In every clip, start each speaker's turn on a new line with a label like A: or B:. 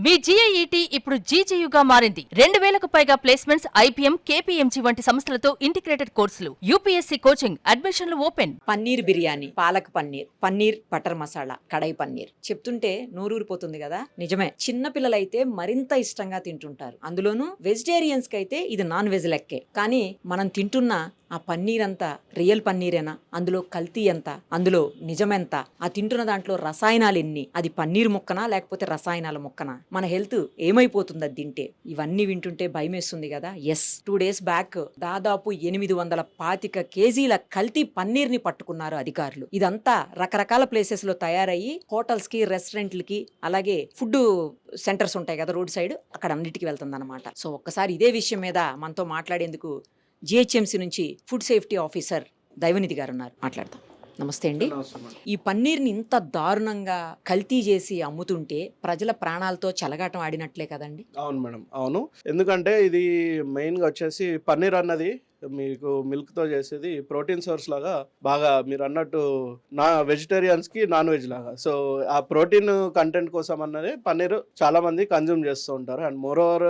A: మీ జీఐఈటీ ఇప్పుడు జీజేయుగా మారింది. 2000కు పైగా ప్లేస్మెంట్స్, ఐపీఎం, కేపీఎంజీ వంటి సంస్థలతో ఇంటిగ్రేటెడ్ కోర్సులు. యూపీఎస్సీ కోచింగ్, అడ్మిషన్లు ఓపెన్.
B: పన్నీర్ బిర్యానీ, పాలక్ పన్నీర్, పన్నీర్ బటర్ మసాలా, కడాయి పన్నీర్ చెప్తుంటే నోరూరిపోతుంది కదా. నిజమే, చిన్న పిల్లలైతే మరింత ఇష్టంగా తింటుంటారు. అందులోనూ వెజిటేరియన్స్ కి అయితే ఇది నాన్ వెజ్ లెక్కే. కానీ మనం తింటున్న ఆ పన్నీర్ అంతా రియల్ పన్నీరేనా? అందులో కల్తీ ఎంత? అందులో నిజమెంత? ఆ తింటున్న దాంట్లో రసాయనాలు ఎన్ని? అది పన్నీర్ ముక్కనా లేకపోతే రసాయనాల ముక్కనా? మన హెల్త్ ఏమైపోతుంది అది తింటే? ఇవన్నీ వింటుంటే భయమేస్తుంది కదా. ఎస్, 2 days బ్యాక్ దాదాపు 825 కేజీల కల్తీ పన్నీర్ ని పట్టుకున్నారు అధికారులు. ఇదంతా రకరకాల ప్లేసెస్ లో తయారయ్యి హోటల్స్ కి, రెస్టారెంట్లకి, అలాగే ఫుడ్ సెంటర్స్ ఉంటాయి కదా రోడ్ సైడ్, అక్కడ అన్నిటికీ వెళ్తుంది అనమాట. సో ఒక్కసారి ఇదే విషయం మీద మనతో మాట్లాడేందుకు జిహెచ్ఎంసీ నుంచి ఫుడ్ సేఫ్టీ ఆఫీసర్ దైవనిధి గారు ఉన్నారు. మాట్లాడతాం. నమస్తే అండి. ఈ పన్నీర్ని ఇంత దారుణంగా కల్తీ చేసి అమ్ముతుంటే ప్రజల ప్రాణాలతో చెలగాటం ఆడినట్లే కదండి.
C: అవును మేడం, అవును. ఎందుకంటే ఇది మెయిన్గా వచ్చేసి పన్నీర్ అన్నది మీకు మిల్క్తో చేసేది ప్రోటీన్ సోర్స్ లాగా, బాగా మీరు అన్నట్టు వెజిటేరియన్స్కి నాన్ వెజ్ లాగా. సో ఆ ప్రోటీన్ కంటెంట్ కోసం అన్నది పన్నీర్ చాలా మంది కన్జ్యూమ్ చేస్తూ ఉంటారు. అండ్ మోర్ ఓవర్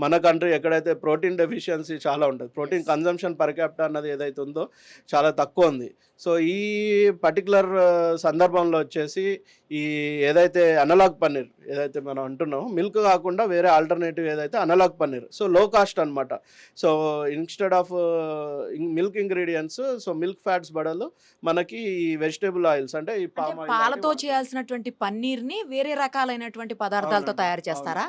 C: మన కంట్రీ ఎక్కడైతే ప్రోటీన్ డెఫిషియన్సీ చాలా ఉంటుంది, ప్రోటీన్ కన్జంప్షన్ పర్ క్యాపిటా అన్నది ఏదైతే ఉందో చాలా తక్కువ ఉంది. సో ఈ పర్టికులర్ సందర్భంలో వచ్చేసి ఈ ఏదైతే అనలాగ్ పన్నీర్ ఏదైతే మనం అంటున్నామో, మిల్క్ కాకుండా వేరే ఆల్టర్నేటివ్ ఏదైతే అనలాగ్ పన్నీర్, సో లో కాస్ట్ అనమాట. So instead of milk ingredients, so milk fats బదులు మనకి ఈ వెజిటేబుల్ ఆయిల్స్ అంటే ఈ
B: పాలతో చేయాల్సినటువంటి పన్నీర్ ని వేరే రకాలైనటువంటి పదార్థాలతో తయారు చేస్తారా?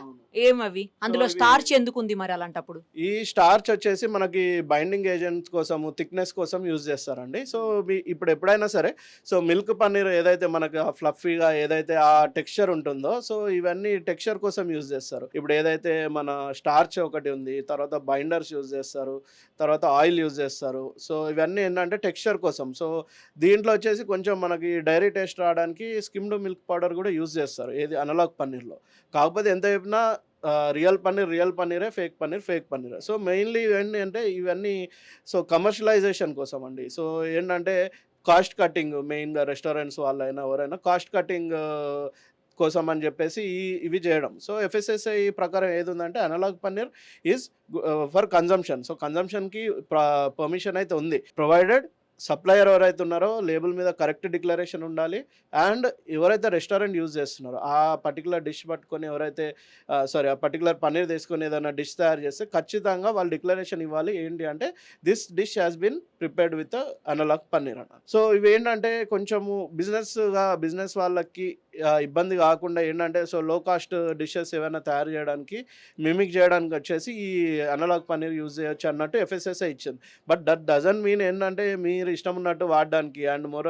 B: ఏమవి? అందులో స్టార్చ్ ఎందుకు ఉంది మరి అలాంటప్పుడు?
C: ఈ స్టార్చ్ వచ్చేసి మనకి బైండింగ్ ఏజెంట్స్ కోసం, థిక్నెస్ కోసం యూజ్ చేస్తారండి. సో ఇప్పుడు ఎప్పుడైనా సరే, సో మిల్క్ పన్నీర్ ఏదైతే మనకు ఫ్లఫీగా ఏదైతే ఆ టెక్స్చర్ ఉంటుందో, సో ఇవన్నీ టెక్స్చర్ కోసం యూజ్ చేస్తారు. ఇప్పుడు ఏదైతే మన స్టార్చ్ ఒకటి ఉంది, తర్వాత బైండర్స్ యూజ్ చేస్తారు, తర్వాత ఆయిల్ యూజ్ చేస్తారు. సో ఇవన్నీ ఏంటంటే టెక్స్చర్ కోసం. సో దీంట్లో వచ్చేసి కొంచెం మనకి డైరీ టేస్ట్ రావడానికి స్కిమ్డ్ మిల్క్ పౌడర్ కూడా యూజ్ చేస్తారు, ఏది అనలాగ్ పన్నీర్లో. కాకపోతే ఎంత చెప్పినా రియల్ పన్నీరే, ఫేక్ పన్నీరే. సో మెయిన్లీ ఏంటి అంటే ఇవన్నీ సో కమర్షియలైజేషన్ కోసం అండి. సో ఏంటంటే కాస్ట్ కటింగ్, మెయిన్గా రెస్టారెంట్స్ వాళ్ళైనా ఎవరైనా కాస్ట్ కటింగ్ కోసం అని చెప్పేసి ఇవి చేయడం. సో ఎఫ్ఎస్ఎస్ఐ ప్రకారం ఏది ఉందంటే analogue paneer is for consumption. So కన్జంప్షన్కి పర్మిషన్ అయితే ఉంది, ప్రొవైడెడ్ సప్లయర్ ఎవరైతే ఉన్నారో లేబుల్ మీద కరెక్ట్ డిక్లరేషన్ ఉండాలి. అండ్ ఎవరైతే రెస్టారెంట్ యూజ్ చేస్తున్నారో ఆ పర్టికులర్ డిష్ పట్టుకొని ఎవరైతే ఆ పర్టికులర్ పన్నీర్ తీసుకొని ఏదైనా డిష్ తయారు చేస్తే ఖచ్చితంగా వాళ్ళు డిక్లరేషన్ ఇవ్వాలి. ఏంటి అంటే this dish has been prepared with analogue paneer అన్న. సో ఇవి ఏంటంటే కొంచెము బిజినెస్ వాళ్ళకి ఇబ్బంది కాకుండా ఏంటంటే, సో లో కాస్ట్ డిషెస్ ఏమైనా తయారు చేయడానికి, మిమిక్ చేయడానికి వచ్చేసి ఈ అనలాగ్ పన్నీర్ యూజ్ చేయొచ్చు అన్నట్టు ఎఫ్ఎస్ఎస్ఐ ఇచ్చింది. బట్ దట్ డజంట్ మీన్ ఏంటంటే మీరు ఇష్టం ఉన్నట్టు వాడడానికి. అండ్ మోర్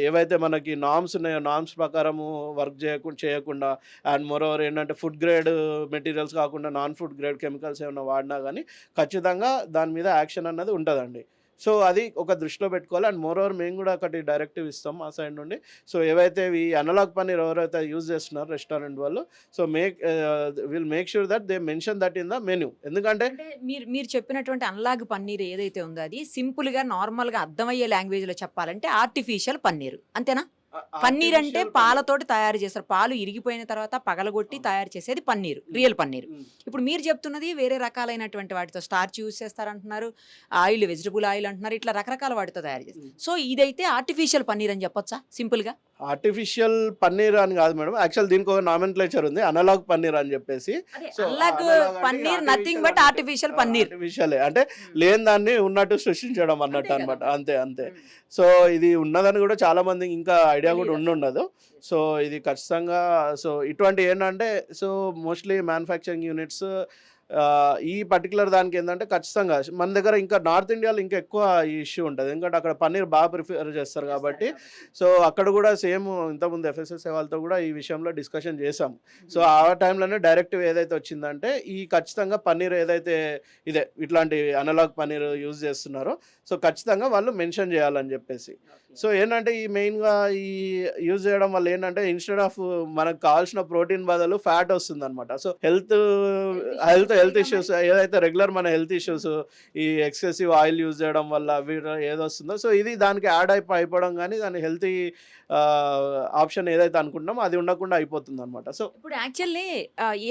C: ఏవైతే మనకి నామ్స్ ఉన్నాయో నామ్స్ ప్రకారము వర్క్ చేయకుండా అండ్ మోర్ ఓవర్ ఏంటంటే ఫుడ్ గ్రేడ్ మెటీరియల్స్ కాకుండా నాన్ ఫుడ్ గ్రేడ్ కెమికల్స్ ఏమైనా వాడినా కానీ ఖచ్చితంగా దాని మీద యాక్షన్ అన్నది ఉంటుందండి. సో అది ఒక దృష్టిలో పెట్టుకోవాలి. అండ్ మోర్ ఓవర్ మేము కూడా ఒకటి డైరెక్టివ్ ఇస్తాం మా సైడ్ నుండి. సో ఏవైతే ఈ అనలాగ్ పన్నీర్ ఎవరైతే యూజ్ చేస్తున్నారు రెస్టారెంట్ వాళ్ళు, so will make sure that they mention that in the menu. ఎందుకంటే
B: మీరు చెప్పినటువంటి అనలాగ్ పన్నీర్ ఏదైతే ఉందో అది సింపుల్ గా నార్మల్ గా అర్థమయ్యే లాంగ్వేజ్ లో చెప్పాలంటే ఆర్టిఫిషియల్ పన్నీర్, అంతేనా? పన్నీర్ అంటే పాలతోటి తయారు చేస్తారు, పాలు ఇరిగిపోయిన తర్వాత పగలగొట్టి తయారు చేసేది పన్నీర్, రియల్ పన్నీర్. ఇప్పుడు మీరు చెప్తున్నది వేరే రకాలైనటువంటి వాటితో స్టార్చ్ యూజ్ చేస్తారంటున్నారు, ఆయిల్ వెజిటబుల్ ఆయిల్ అంటున్నారు, ఇట్లా రకరకాల వాటితో తయారు చేస్తారు. సో ఇదైతే ఆర్టిఫిషియల్ పన్నీర్ అని చెప్పొచ్చా సింపుల్ గా?
C: ఆర్టిఫిషియల్ పన్నీర్ అని కాదు మేడం, యాక్చువల్ దీనికి ఒక నామెన్క్లేచర్ ఉంది, అనలాగ్ పన్నీర్ అని చెప్పేసి.
B: Analogue paneer nothing but artificial paneer.
C: Artificial అంటే లేని దాన్ని ఉన్నట్టు సృష్టించడం అన్నట్టు అనమాట, అంతే. సో ఇది ఉన్నదని కూడా చాలా మంది ఇంకా ఐడియా కూడా ఉండదు. సో ఇది ఖచ్చితంగా సో ఇటువంటి ఏంటంటే, సో మోస్ట్లీ మ్యానుఫ్యాక్చరింగ్ యూనిట్స్ ఈ పర్టికులర్ దానికి ఏంటంటే ఖచ్చితంగా మన దగ్గర ఇంకా నార్త్ ఇండియాలో ఇంకా ఎక్కువ ఈ ఇష్యూ ఉంటుంది, ఎందుకంటే అక్కడ పన్నీర్ బాగా ప్రిఫర్ చేస్తారు కాబట్టి. సో అక్కడ కూడా సేమ్ ఇంతకుముందు ఎఫ్ఎస్ఎస్ఐ వాళ్ళతో కూడా ఈ విషయంలో డిస్కషన్ చేసాం. సో ఆ టైంలోనే డైరెక్టివ్ ఏదైతే వచ్చిందంటే ఈ ఖచ్చితంగా పన్నీర్ ఏదైతే ఇట్లాంటి అనలాగ్ పన్నీర్ యూజ్ చేస్తున్నారో సో ఖచ్చితంగా వాళ్ళు మెన్షన్ చేయాలని చెప్పేసి. సో ఏంటంటే ఈ మెయిన్గా ఈ యూజ్ చేయడం వల్ల ఏంటంటే ఇన్స్టెడ్ ఆఫ్ మనకు కావాల్సిన ప్రోటీన్ బదులు ఫ్యాట్ వస్తుంది అనమాట. సో హెల్త్ హెల్త్ ఇష్యూస్ ఏదైతే రెగ్యులర్ మన హెల్త్ ఇష్యూస్ ఈ ఎక్సెసివ్ ఆయిల్ యూజ్ చేయడం వల్ల ఏదొస్తుందో సో ఇది దానికి యాడ్ అయిపోవడం కానీ దాని హెల్తీ ఆప్షన్ ఏదైతే అనుకుంటున్నామో అది ఉండకుండా అయిపోతుంది అనమాట. సో
B: ఇప్పుడు యాక్చువల్లీ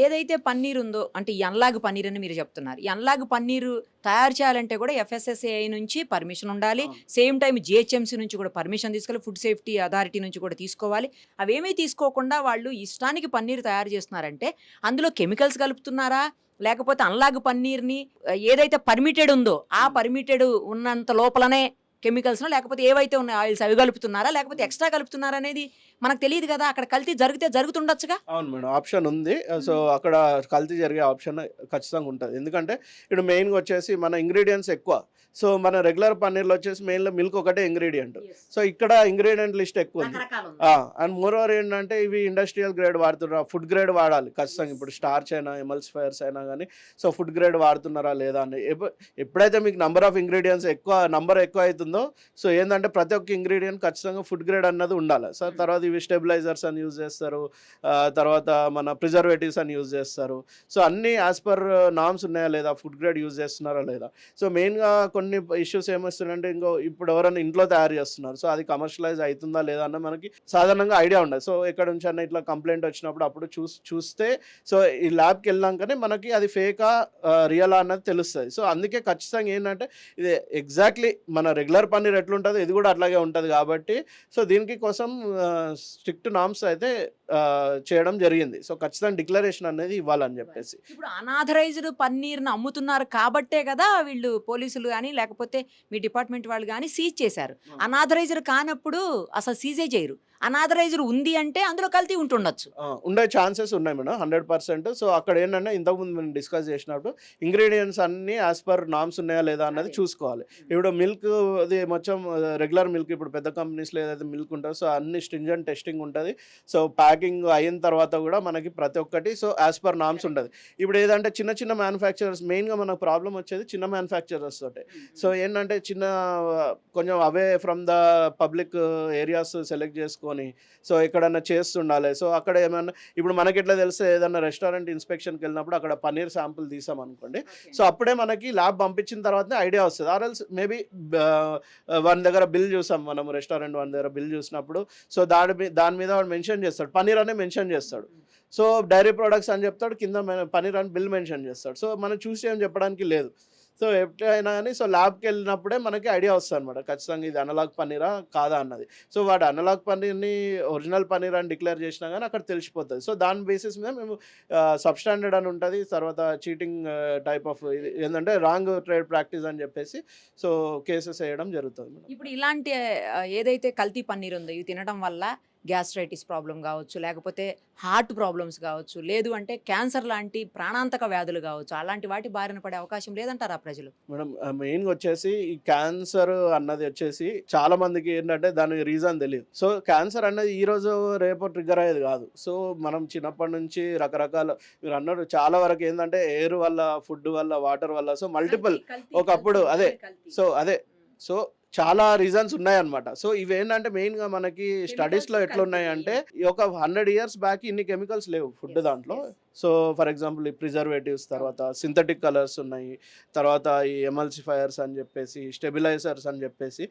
B: ఏదైతే పన్నీర్ ఉందో అంటే ఈ అన్లాగ్ పన్నీర్ అని మీరు చెప్తున్నారు, ఈ అన్లాగ్ పన్నీరు తయారు చేయాలంటే కూడా FSSAI నుంచి పర్మిషన్ ఉండాలి, సేమ్ టైం GHMC నుంచి కూడా పర్మిషన్ తీసుకోవాలి, ఫుడ్ సేఫ్టీ అథారిటీ నుంచి కూడా తీసుకోవాలి. అవేమీ తీసుకోకుండా వాళ్ళు ఇష్టానికి పన్నీర్ తయారు చేస్తున్నారంటే అందులో కెమికల్స్ కలుపుతున్నారా, లేకపోతే అన్లాగ్ పన్నీర్ని ఏదైతే పర్మిటెడ్ ఉందో ఆ పర్మిటెడ్ ఉన్నంత లోపలనే కెమికల్స్ లేకపోతే ఏవైతే ఉన్నాయి ఆయిల్స్ అవి కలుపుతున్నారా లేకపోతే ఎక్స్ట్రా కలుపుతున్నారా అనేది మనకు తెలియదు కదా. అక్కడ కల్తీ జరుగుతుండొచ్చుగా.
C: అవును మేడం, ఆప్షన్ ఉంది. సో అక్కడ కల్తీ జరిగే ఆప్షన్ ఖచ్చితంగా ఉంటుంది. ఎందుకంటే ఇప్పుడు మెయిన్గా వచ్చేసి మన ఇంగ్రీడియంట్స్ ఎక్కువ. సో మన రెగ్యులర్ పన్నీర్లో వచ్చేసి మెయిన్లో మిల్క్ ఒకటే ఇంగ్రీడియంట్. సో ఇక్కడ ఇంగ్రీడియంట్ లిస్ట్ ఎక్కువ ఉంది. అండ్ మోర్ ఓవర్ ఏంటంటే ఇవి ఇండస్ట్రియల్ గ్రేడ్ వాడుతున్నారు, ఫుడ్ గ్రేడ్ వాడాలి ఖచ్చితంగా. ఇప్పుడు స్టార్చ్ అయినా ఎమల్సిఫైర్స్ అయినా కానీ సో ఫుడ్ గ్రేడ్ వాడుతున్నారా లేదా అని ఎప్పుడైతే మీకు నంబర్ ఆఫ్ ఇంగ్రీడియంట్స్ ఎక్కువ అవుతుందో సో ఏంటంటే ప్రతి ఒక్క ఇంగ్రీడియంట్ ఖచ్చితంగా ఫుడ్ గ్రేడ్ అన్నది ఉండాలి. సో తర్వాత ఇవి స్టెబిలైజర్స్ అని యూజ్ చేస్తారు, తర్వాత మన ప్రిజర్వేటివ్స్ అని యూజ్ చేస్తారు. సో అన్నీ యాజ్ పర్ నామ్స్ ఉన్నాయా లేదా, ఫుడ్ గ్రేడ్ యూజ్ చేస్తున్నారా లేదా. సో మెయిన్గా కొన్ని ఇష్యూస్ ఏమొస్తున్నాయంటే ఇప్పుడు ఎవరైనా ఇంట్లో తయారు చేస్తున్నారు, సో అది కమర్షియలైజ్ అవుతుందా లేదా అన్న మనకి సాధారణంగా ఐడియా ఉండదు. సో ఎక్కడ నుంచి అన్న ఇట్లా కంప్లైంట్ వచ్చినప్పుడు అప్పుడు చూస్తే సో ఈ ల్యాబ్కి వెళ్ళాకనే మనకి అది ఫేకా రియలా అన్నది తెలుస్తుంది. సో అందుకే ఖచ్చితంగా ఏంటంటే ఇది ఎగ్జాక్ట్లీ మన రెగ్యులర్ పన్నీర్ ఎట్లుంటుందో ఇది కూడా అట్లాగే ఉంటుంది కాబట్టి సో దీనికి కోసం స్ట్రిక్ట్ నామ్స్ అయితే చేయడం జరిగింది. సో ఖచ్చితంగా డిక్లరేషన్ అనేది ఇవ్వాలని చెప్పేసి.
B: ఇప్పుడు అనాథరైజ్డ్ పన్నీర్ని అమ్ముతున్నారు కాబట్టే కదా వీళ్ళు పోలీసులు కానీ లేకపోతే మీ డిపార్ట్మెంట్ వాళ్ళు కానీ సీజ్ చేశారు. అనాథరైజ్డ్ కానప్పుడు అసలు సీజే చేయరు. అనాథరైజ్డ్ ఉంది అంటే అందులో కల్తీ ఉంటుండొచ్చు,
C: ఉండే ఛాన్సెస్ ఉన్నాయి మేడం 100%. సో అక్కడ ఏంటంటే ఇంతకుముందు మేము డిస్కస్ చేసినప్పుడు ఇంగ్రీడియంట్స్ అన్నీ యాజ్ పర్ నామ్స్ ఉన్నాయా లేదా అన్నది చూసుకోవాలి. ఇప్పుడు మిల్క్ అది మొత్తం రెగ్యులర్ మిల్క్ ఇప్పుడు పెద్ద కంపెనీస్లో ఏదైతే మిల్క్ ఉంటుందో సో అన్ని స్ట్రింజెంట్ టెస్టింగ్ ఉంటుంది. సో ప్యాకింగ్ అయిన తర్వాత కూడా మనకి ప్రతి ఒక్కటి సో యాజ్ పర్ నామ్స్ ఉంటుంది. ఇప్పుడు ఏదంటే చిన్న మ్యానుఫ్యాక్చరర్స్ మెయిన్గా మనకు ప్రాబ్లం వచ్చేది చిన్న మ్యానుఫ్యాక్చరర్స్ తోటే. సో ఏంటంటే కొంచెం away from the public areas select చేసుకొని సో ఎక్కడన్నా చేస్తుండాలి. సో అక్కడ ఏమన్నా ఇప్పుడు మనకి ఎట్లా తెలిస్తే ఏదన్నా రెస్టారెంట్ ఇన్స్పెక్షన్కి వెళ్ళినప్పుడు అక్కడ పన్నీర్ శాంపుల్ తీసాం అనుకోండి, సో అప్పుడే మనకి ల్యాబ్ పంపించిన తర్వాతనే ఐడియా వస్తుంది. ఆర్ ఎల్స్ మేబీ వన్ దగ్గర బిల్ చూసాం మనం, రెస్టారెంట్ వన్ దగ్గర బిల్ చూసినప్పుడు సో దాని మీద వాడు మెన్షన్ చేస్తాడు, పన్నీర్ అనే మెన్షన్ చేస్తాడు. సో డైరీ ప్రొడక్ట్స్ అని చెప్తాడు, కింద పన్నీర్ అని బిల్ మెన్షన్ చేస్తాడు. సో మనం చూసి ఏం చెప్పడానికి లేదు. సో ఎప్పుడైనా కానీ సో ల్యాబ్కి వెళ్ళినప్పుడే మనకి ఐడియా వస్తుంది అనమాట ఖచ్చితంగా ఇది అనలాగ్ పన్నీరా కాదా అన్నది. సో వాడు అనలాగ్ పన్నీర్ని ఒరిజినల్ పన్నీర్ అని డిక్లేర్ చేసినా కానీ అక్కడ తెలిసిపోతుంది. సో దాని బేసిస్ మీద మేము సబ్స్టాండర్డ్ అని ఉంటుంది, తర్వాత చీటింగ్ టైప్ ఆఫ్ ఏంటంటే రాంగ్ ట్రేడ్ ప్రాక్టీస్ అని చెప్పేసి సో కేసెస్ వేయడం జరుగుతుంది మేడం.
B: ఇప్పుడు ఇలాంటి ఏదైతే కల్తీ పన్నీర్ ఉందో ఇవి తినడం వల్ల గ్యాస్ట్రైటిస్ ప్రాబ్లం కావచ్చు, లేకపోతే హార్ట్ ప్రాబ్లమ్స్ కావచ్చు, లేదు అంటే క్యాన్సర్ లాంటి ప్రాణాంతక వ్యాధులు కావచ్చు, అలాంటి వాటి బారిన పడే అవకాశం లేదంటారా ప్రజలు?
C: మేడం మెయిన్గా వచ్చేసి ఈ క్యాన్సర్ అన్నది వచ్చేసి చాలా మందికి ఏంటంటే దానికి రీజన్ తెలియదు. సో క్యాన్సర్ అన్నది ఈ రోజు రేపు ట్రిగ్గర్ అయ్యేది కాదు. సో మనం చిన్నప్పటి నుంచి రకరకాల మీరు అన్నారు చాలా వరకు ఏంటంటే ఎయిర్ వల్ల, ఫుడ్ వల్ల, వాటర్ వల్ల సో మల్టిపుల్ ఒకప్పుడు సో చాలా రీజన్స్ ఉన్నాయన్నమాట. సో ఇవేంటంటే మెయిన్గా మనకి స్టడీస్లో ఎట్లున్నాయంటే ఒక 100 years బ్యాక్ ఇన్ని కెమికల్స్ లేవు ఫుడ్ దాంట్లో. సో ఫర్ ఎగ్జాంపుల్ ఈ ప్రిజర్వేటివ్స్, తర్వాత సింథటిక్ కలర్స్ ఉన్నాయి, తర్వాత ఈ ఎమల్సిఫైయర్స్ అని చెప్పేసి, స్టెబిలైజర్స్ అని చెప్పేసి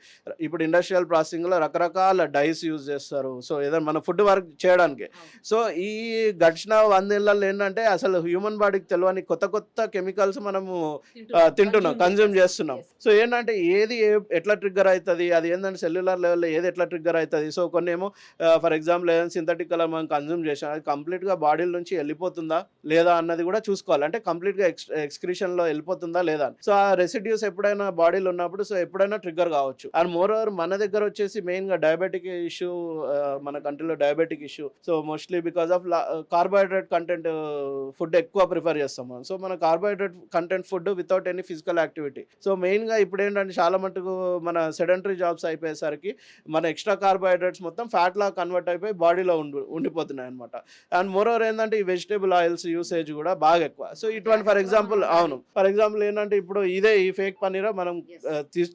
C: ఇప్పుడు ఇండస్ట్రియల్ ప్రాసెసింగ్లో రకరకాల డైస్ యూజ్ చేస్తారు. సో ఏదైనా మన ఫుడ్ వర్క్ చేయడానికి. సో ఈ గడిచిన 100 ఏళ్ళలో ఏంటంటే అసలు హ్యూమన్ బాడీకి తెలియని కొత్త కెమికల్స్ మనము తింటున్నాం, కన్జ్యూమ్ చేస్తున్నాం. సో ఏంటంటే ఏది ఎట్లా ట్రిగ్గర్ అవుతుంది, అది ఏంటంటే సెల్యులర్ లెవెల్లో ఏది ఎట్లా ట్రిగ్గర్ అవుతుంది. సో కొన్ని ఏమో ఫర్ ఎగ్జాంపుల్ ఏదైనా సింథటిక్ కలర్ మనం కన్జ్యూమ్ చేసాం, అది కంప్లీట్గా బాడీల నుంచి వెళ్ళిపోతుందా లేదా అన్నది కూడా చూసుకోవాలి. అంటే కంప్లీట్గా ఎక్స్క్రీషన్లో వెళ్ళిపోతుందా లేదా. సో ఆ రెసిడ్యూస్ ఎప్పుడైనా బాడీలో ఉన్నప్పుడు సో ఎప్పుడైనా ట్రిగ్గర్ కావచ్చు. అండ్ మోర్ ఓవర్ మన దగ్గర వచ్చేసి మెయిన్గా డయాబెటిక్ ఇష్యూ, మన కంట్రీలో diabetic issue. So mostly because of carbohydrate content food ఎక్కువ ప్రిఫర్ చేస్తాం మనం. సో మన carbohydrate content food without any physical activity. So మెయిన్గా ఇప్పుడు ఏంటంటే చాలా మటుకు మన సెడెంటరీ జాబ్స్ అయిపోయేసరికి మన ఎక్స్ట్రా కార్బోహైడ్రేట్స్ మొత్తం ఫ్యాట్ లా కన్వర్ట్ అయిపోయి బాడీలో ఉండిపోతున్నాయి అనమాట. అండ్ మోర్ ఓవర్ ఏంటంటే ఈ వెజిటేబుల్ ఆయిల్స్ యూసేజ్ కూడా బాగా ఎక్కువ. సో ఇటువంటి ఫర్ ఎగ్జాంపుల్ ఏంటంటే ఇప్పుడు ఇదే ఈ ఫేక్ పన్నీర్ మనం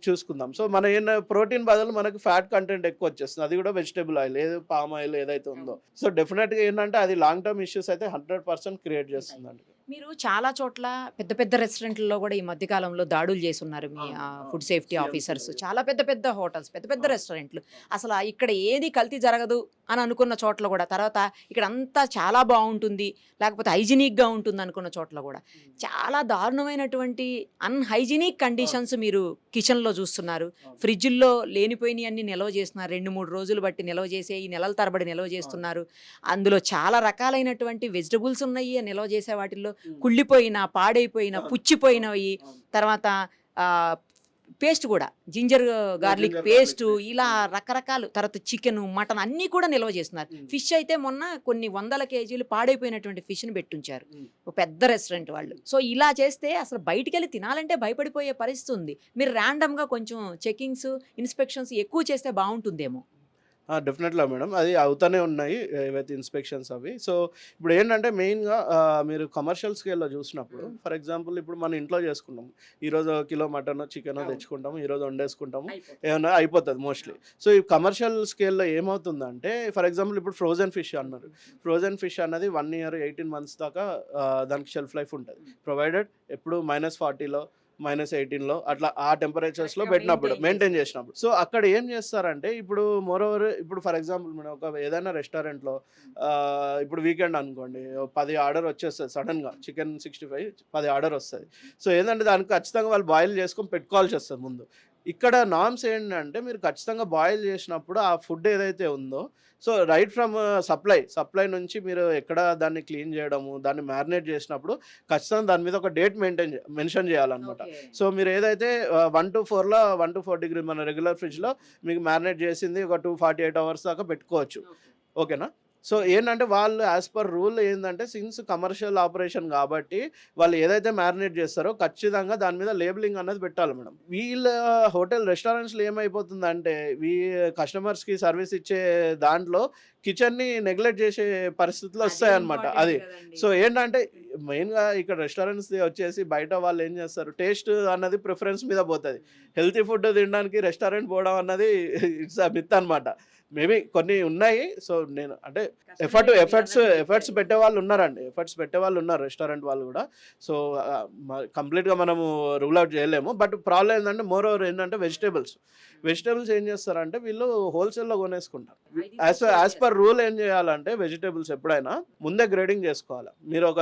C: చూసుకుందాం. సో మన ప్రోటీన్ బదులు మనకి ఫ్యాట్ కంటెంట్ ఎక్కువ వచ్చేస్తుంది, అది కూడా వెజిటేబుల్ ఆయిల్, పామ్ ఆయిల్ ఏదైతే ఉందో. సో డెఫినెట్గా ఏంటంటే అది లాంగ్ టర్మ్ ఇష్యూస్ అయితే 100% క్రియేట్ చేస్తుంది అండి.
B: మీరు చాలా చోట్ల పెద్ద పెద్ద రెస్టారెంట్లలో కూడా ఈ మధ్య కాలంలో దాడులు చేస్తున్నారు మీ ఫుడ్ సేఫ్టీ ఆఫీసర్స్. చాలా పెద్ద పెద్ద హోటల్స్, పెద్ద పెద్ద రెస్టారెంట్లు. అసలు ఇక్కడ ఏది కల్తీ జరగదు అని అనుకున్న చోట్ల కూడా తర్వాత ఇక్కడ అంతా చాలా బాగుంటుంది, లేకపోతే హైజీనిక్గా ఉంటుంది అనుకున్న చోట్ల కూడా చాలా దారుణమైనటువంటి అన్హైజీనిక్ కండిషన్స్ మీరు కిచెన్లో చూస్తున్నారు. ఫ్రిడ్జ్ల్లో లేనిపోయినవి అన్ని నిల్వ చేస్తున్నారు, 2-3 రోజులు బట్టి నిల్వ చేసే ఈ నెలల తరబడి నిల్వ చేస్తున్నారు. అందులో చాలా రకాలైనటువంటి వెజిటబుల్స్ ఉన్నాయి నిల్వ చేసే వాటిల్లో. కుళ్ళిపోయిన, పాడైపోయిన, పుచ్చిపోయినవి, తర్వాత పేస్ట్ కూడా జింజర్ గార్లిక్ పేస్ట్, ఇలా రకరకాలు, తర్వాత చికెన్, మటన్ అన్నీ కూడా నిల్వ చేస్తున్నారు. ఫిష్ అయితే మొన్న కొన్ని 100 కేజీలు పాడైపోయినటువంటి ఫిష్ని పెట్టుంచారు ఒక పెద్ద రెస్టారెంట్ వాళ్ళు. సో ఇలా చేస్తే అసలు బయటికి వెళ్ళి తినాలంటే భయపడిపోయే పరిస్థితి ఉంది. మీరు ర్యాండమ్గా కొంచెం చెకింగ్స్, ఇన్స్పెక్షన్స్ ఎక్కువ చేస్తే బాగుంటుందేమో.
C: డెఫినెట్‌గా మేడం. అది అవుతానే ఉన్నాయి ఏవైతే ఇన్స్‌పెక్షన్స్ అవి. సో, ఇప్పుడు ఏంటంటే మెయిన్‌గా మీరు కమర్షియల్ స్కేల్‌లో చూసినప్పుడు ఫర్ ఎగ్జాంపుల్ ఇప్పుడు మన ఇంట్లో చేసుకున్నాం. ఈరోజు కిలో మటనో, చికెనో తెచ్చుకుంటాము. ఈరోజు వండేసుకుంటాము. ఏమన్నా అయిపోతది మోస్ట్‌లీ. సో, ఈ కమర్షియల్ స్కేల్‌లో ఏమవుతుందంటే ఫర్ ఎగ్జాంపుల్ ఇప్పుడు ఫ్రోజన్ ఫిష్ అన్నారు. ఫ్రోజన్ ఫిష్ అన్నది 1 ఇయర్ 18 మంత్స్ దాకా దానికి షెల్ఫ్ లైఫ్ ఉంటది. ప్రొవైడెడ్ ఎప్పుడు -40లో -18లో అట్లా ఆ టెంపరేచర్స్‌లో పెట్టినప్పుడు, మెయింటైన్ చేసినప్పుడు. సో, అక్కడ ఏం చేస్తారంటే ఇప్పుడు మోరోవర్ ఇప్పుడు ఫర్ ఎగ్జాంపుల్ మనం ఒక ఏదైనా రెస్టారెంట్‌లో ఇప్పుడు వీకెండ్ అనుకోండి 10 ఆర్డర్ వచ్చేస్తది సడన్‌గా. చికెన్ 65 10 ఆర్డర్ వస్తది. సో, ఏందంటే దానికి ఖచ్చితంగా వాళ్ళు బాయిల్ చేసుకొని పెట్టుకోవాల్సి వస్తది ముందు. ఇక్కడ నార్మ్స్ ఏంటంటే మీరు ఖచ్చితంగా బాయిల్ చేసినప్పుడు ఆ ఫుడ్ ఏదైతే ఉందో సో రైట్ ఫ్రమ్ సప్లై నుంచి మీరు ఎక్కడ దాన్ని క్లీన్ చేయడము, దాన్ని మ్యారినేట్ చేసినప్పుడు ఖచ్చితంగా దాని మీద ఒక డేట్ మెన్షన్ చేయాలన్నమాట. సో మీరు ఏదైతే 1 to 4 డిగ్రీ మన రెగ్యులర్ ఫ్రిడ్జ్లో మీకు మ్యారినేట్ చేసింది ఒక 248 అవర్స్ దాకా పెట్టుకోవచ్చు. ఓకేనా? సో ఏంటంటే వాళ్ళు యాజ్ పర్ రూల్ ఏంటంటే సిన్స్ కమర్షియల్ ఆపరేషన్ కాబట్టి వాళ్ళు ఏదైతే మ్యారినేట్ చేస్తారో ఖచ్చితంగా దాని మీద లేబులింగ్ అనేది పెట్టాలి మేడం. వీళ్ళ హోటల్ రెస్టారెంట్స్లో ఏమైపోతుందంటే కస్టమర్స్కి సర్వీస్ ఇచ్చే దాంట్లో కిచెన్ని నెగ్లెక్ట్ చేసే పరిస్థితులు వస్తాయన్నమాట. అది సో ఏంటంటే మెయిన్గా ఇక్కడ రెస్టారెంట్స్ వచ్చేసి బయట వాళ్ళు ఏం చేస్తారు, టేస్ట్ అన్నది ప్రిఫరెన్స్ మీద పోతుంది. హెల్తీ ఫుడ్ తినడానికి రెస్టారెంట్ పోవడం అన్నది ఇట్స్ అ మిత్ అనమాట. మేబీ కొన్ని ఉన్నాయి. సో నేను అంటే ఎఫర్ట్స్ పెట్టే వాళ్ళు ఉన్నారండి, ఎఫర్ట్స్ పెట్టే వాళ్ళు ఉన్నారు రెస్టారెంట్ వాళ్ళు కూడా. సో కంప్లీట్గా మనము రూల్ అవుట్ చేయలేము. బట్ ప్రాబ్లం ఏంటంటే మోర్ ఓవర్ ఏంటంటే వెజిటేబుల్స్ ఏం చేస్తారంటే వీళ్ళు హోల్సేల్లో కొనేసుకుంటారు. యాజ్ పర్ రూల్ ఏం చేయాలంటే వెజిటేబుల్స్ ఎప్పుడైనా ముందే గ్రేడింగ్ చేసుకోవాలి. మీరు ఒక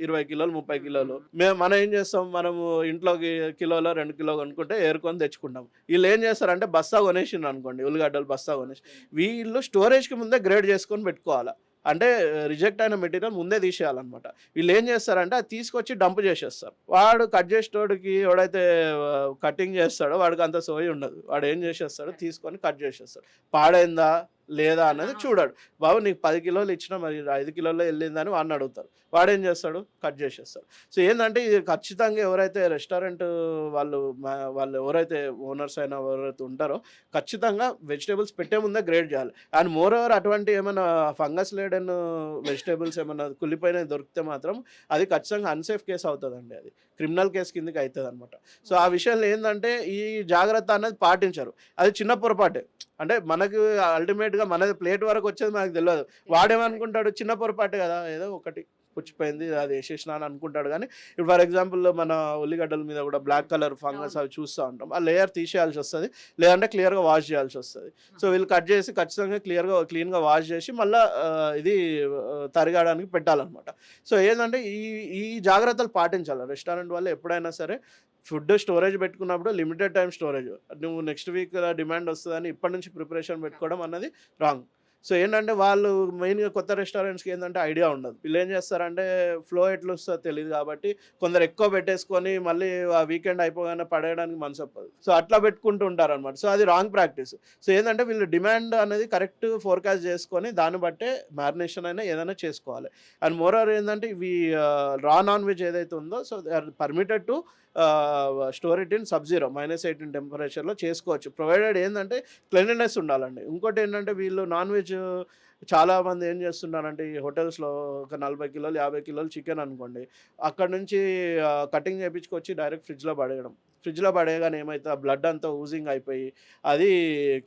C: 20 కిలోలు 30 కిలోలు మనం ఏం చేస్తాం, మనము ఇంట్లోకి కిలోలో 2 కిలో కొనుక్కుంటే ఏరుకొని తెచ్చుకుంటాం. వీళ్ళు ఏం చేస్తారంటే బస్తా కొనేసిండ్రు అనుకోండి, ఉల్లిగడ్డలు బస్తా కొనేసి వీళ్ళు స్టోరేజ్కి ముందే గ్రేడ్ చేసుకొని పెట్టుకోవాలి. అంటే రిజెక్ట్ అయిన మెటీరియల్ ముందే తీసేయాలన్నమాట. వీళ్ళు ఏం చేస్తారంటే అది తీసుకొచ్చి డంప్ చేసేస్తారు. వాడు కట్ చేసేటోడికి ఎవడైతే కటింగ్ చేస్తాడో వాడికి అంత సోయి ఉండదు. వాడు ఏం చేసేస్తాడో తీసుకొని కట్ చేసేస్తాడు. పాడైందా లేదా అన్నది చూడాడు. బాబు నీకు 10 కిలోలు ఇచ్చినా మరి 5 కిలోల్లో వెళ్ళిందని వాడిని అడుగుతారు. వాడేం చేస్తాడు, కట్ చేసేస్తాడు. సో ఏంటంటే ఇది ఖచ్చితంగా ఎవరైతే రెస్టారెంట్ వాళ్ళు ఎవరైతే ఓనర్స్ అయినా ఎవరైతే ఉంటారో ఖచ్చితంగా వెజిటేబుల్స్ పెట్టే ముందే గ్రేడ్ చేయాలి. అండ్ మోర్ ఓవర్ అటువంటి ఏమైనా ఫంగస్ లేడన్ వెజిటేబుల్స్ ఏమైనా కుళ్ళిపోయినవి దొరికితే మాత్రం అది ఖచ్చితంగా అన్సేఫ్ కేసు అవుతుందండి. అది క్రిమినల్ కేసు కిందకి అవుతుంది అనమాట. సో ఆ విషయంలో ఏంటంటే ఈ జాగ్రత్త అనేది పాటించరు. అది చిన్న పొరపాటే. అంటే మనకు అల్టిమేట్గా మనది ప్లేట్ వరకు వచ్చేది మనకు తెలియదు. వాడేమనుకుంటాడు, చిన్న పొరపాటు కదా, ఏదో ఒకటి పుచ్చిపోయింది అది వేసేసిన అని అనుకుంటాడు. కానీ ఇప్పుడు ఫర్ ఎగ్జాంపుల్ మన ఉల్లిగడ్డల మీద కూడా బ్లాక్ కలర్ ఫంగస్ అవి చూస్తూ ఉంటాం. ఆ లేయర్ తీసేయాల్సి వస్తుంది, లేదంటే క్లియర్గా వాష్ చేయాల్సి వస్తుంది. సో వీళ్ళు కట్ చేసి ఖచ్చితంగా క్లీన్గా వాష్ చేసి మళ్ళీ ఇది తరగడానికి పెట్టాలన్నమాట. సో ఏంటంటే ఈ జాగ్రత్తలు పాటించాలి రెస్టారెంట్ వాళ్ళు ఎప్పుడైనా సరే. ఫుడ్ స్టోరేజ్ పెట్టుకున్నప్పుడు లిమిటెడ్ టైం స్టోరేజ్, నువ్వు నెక్స్ట్ వీక్ డిమాండ్ వస్తుందని ఇప్పటి నుంచి ప్రిపరేషన్ పెట్టుకోవడం అన్నది రాంగ్. సో ఏంటంటే వాళ్ళు మెయిన్గా కొత్త రెస్టారెంట్స్కి ఏంటంటే ఐడియా ఉండదు. వీళ్ళు ఏం చేస్తారంటే ఫ్లో ఎట్లా వస్తుందో తెలియదు కాబట్టి కొందరు ఎక్కువ పెట్టేసుకొని మళ్ళీ ఆ వీకెండ్ అయిపోగానే పడేయడానికి మనసు ఒప్పదు. సో అట్లా పెట్టుకుంటూ ఉంటారు అనమాట. సో అది రాంగ్ ప్రాక్టీస్. సో ఏంటంటే వీళ్ళు డిమాండ్ అనేది కరెక్ట్ ఫోర్కాస్ట్ చేసుకొని దాన్ని బట్టే మ్యారినేషన్ అయినా ఏదైనా చేసుకోవాలి. అండ్ మోరోవర్ ఏంటంటే ఇవి రా నాన్ వెజ్ ఏదైతే ఉందో so they are permitted to store it in sub zero -18 టెంపరేచర్లో చేసుకోవచ్చు. ప్రొవైడెడ్ ఏంటంటే క్లీన్లీనెస్ ఉండాలండి. ఇంకోటి ఏంటంటే వీళ్ళు నాన్ వెజ్ చాలామంది ఏం చేస్తున్నారంటే ఈ హోటల్స్లో ఒక 40 కిలోలు 50 కిలోలు చికెన్ అనుకోండి, అక్కడ నుంచి కటింగ్ చేయించుకొచ్చి డైరెక్ట్ ఫ్రిడ్జ్లో పడేయడం. ఫ్రిడ్జ్లో పడేయగానే ఏమైతే ఆ బ్లడ్ అంతా ఊజింగ్ అయిపోయి అది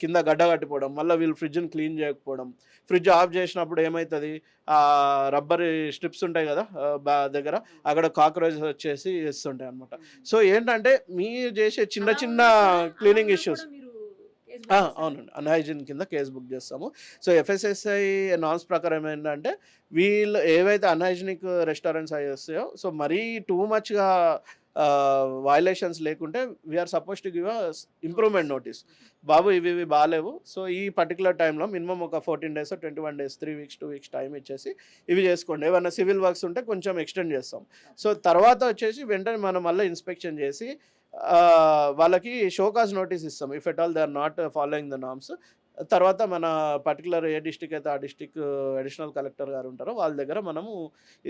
C: కింద గడ్డ కట్టిపోవడం, మళ్ళీ వీళ్ళు ఫ్రిడ్జ్ని క్లీన్ చేయకపోవడం, ఫ్రిడ్జ్ ఆఫ్ చేసినప్పుడు ఏమవుతుంది ఆ రబ్బర్ స్ట్రిప్స్ ఉంటాయి కదా దగ్గర, అక్కడ కాక్రోచ్ వచ్చేసి వేస్తుంటాయి అనమాట. సో ఏంటంటే మీరు చేసే చిన్న చిన్న క్లీనింగ్ ఇష్యూస్ అవునండి, అన్హైజీన్ కింద కేసు బుక్ చేస్తాము. సో ఎఫ్ఎస్ఎస్ఐ నామ్స్ ప్రకారం ఏంటంటే వీళ్ళు ఏవైతే అన్హైజీనిక్ రెస్టారెంట్స్ అవి వస్తాయో, సో మరీ టూ మచ్గా వయలేషన్స్ లేకుంటే we are supposed to give improvement notice. బాబు ఇవి బాగాలేవు, సో ఈ పర్టికులర్ టైంలో మినిమం ఒక 14 days 21 days 3 weeks 2 weeks time ఇచ్చేసి ఇవి చేసుకోండి. ఏమైనా సివిల్ వర్క్స్ ఉంటే కొంచెం ఎక్స్టెండ్ చేస్తాం. సో తర్వాత వచ్చేసి వెంటనే మనం మళ్ళీ ఇన్స్పెక్షన్ చేసి వాళ్ళకి షోకాజ్ నోటీస్ ఇస్తాం if at all they are not following the norms. తర్వాత మన పర్టికులర్ ఏ డిస్టిక్ అయితే ఆ డిస్టిక్ అడిషనల్ కలెక్టర్ గారు ఉంటారో వాళ్ళ దగ్గర మనము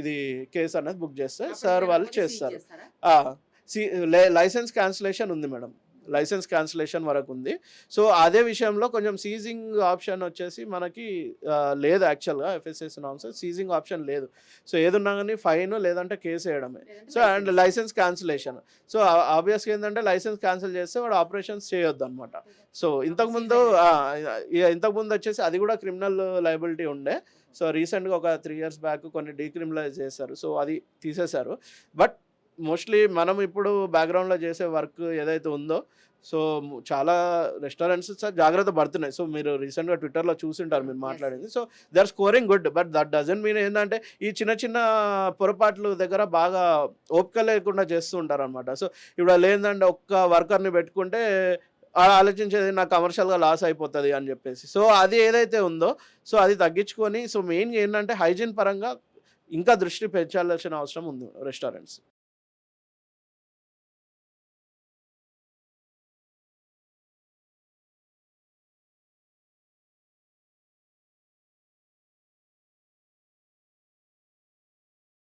C: ఇది కేసు అనేది బుక్ చేస్తే సార్ వాళ్ళు చేస్తారు. లైసెన్స్ క్యాన్సిలేషన్ ఉంది మేడం, లైసెన్స్ క్యాన్సిలేషన్ వరకు ఉంది. సో అదే విషయంలో కొంచెం సీజింగ్ ఆప్షన్ వచ్చేసి మనకి లేదు. యాక్చువల్గా ఎఫ్ఎస్ఎస్ నామ్స్ సీజింగ్ ఆప్షన్ లేదు. సో ఏదున్నా కానీ ఫైన్ లేదంటే కేసు వేయడమే. So and licence cancellation. So ఆబ్వియస్గా ఏంటంటే లైసెన్స్ క్యాన్సిల్ చేస్తే వాడు ఆపరేషన్స్ చేయొద్దు అనమాట. సో ఇంతకుముందు వచ్చేసి అది కూడా క్రిమినల్ లయబిలిటీ ఉండే. సో రీసెంట్గా ఒక 3 years బ్యాక్ కొన్ని డీక్రిమినలైజ్ చేశారు. సో అది తీసేశారు. బట్ మోస్ట్లీ మనం ఇప్పుడు బ్యాక్గ్రౌండ్లో చేసే వర్క్ ఏదైతే ఉందో, సో చాలా రెస్టారెంట్స్ జాగ్రత్త పడుతున్నాయి. సో మీరు రీసెంట్గా ట్విట్టర్లో చూసింటారు మీరు మాట్లాడింది. So they are scoring good, but that doesn't mean ఏంటంటే ఈ చిన్న చిన్న పొరపాట్లు దగ్గర బాగా ఓపిక లేకుండా చేస్తూ ఉంటారు అనమాట. సో ఇప్పుడు వాళ్ళు ఏంటంటే ఒక్క వర్కర్ని పెట్టుకుంటే ఆలోచించేది నాకు కమర్షియల్గా లాస్ అయిపోతుంది అని చెప్పేసి. సో అది ఏదైతే ఉందో సో అది తగ్గించుకొని, సో మెయిన్గా ఏంటంటే హైజీన్ పరంగా ఇంకా దృష్టి పెంచాల్సిన అవసరం ఉంది రెస్టారెంట్స్.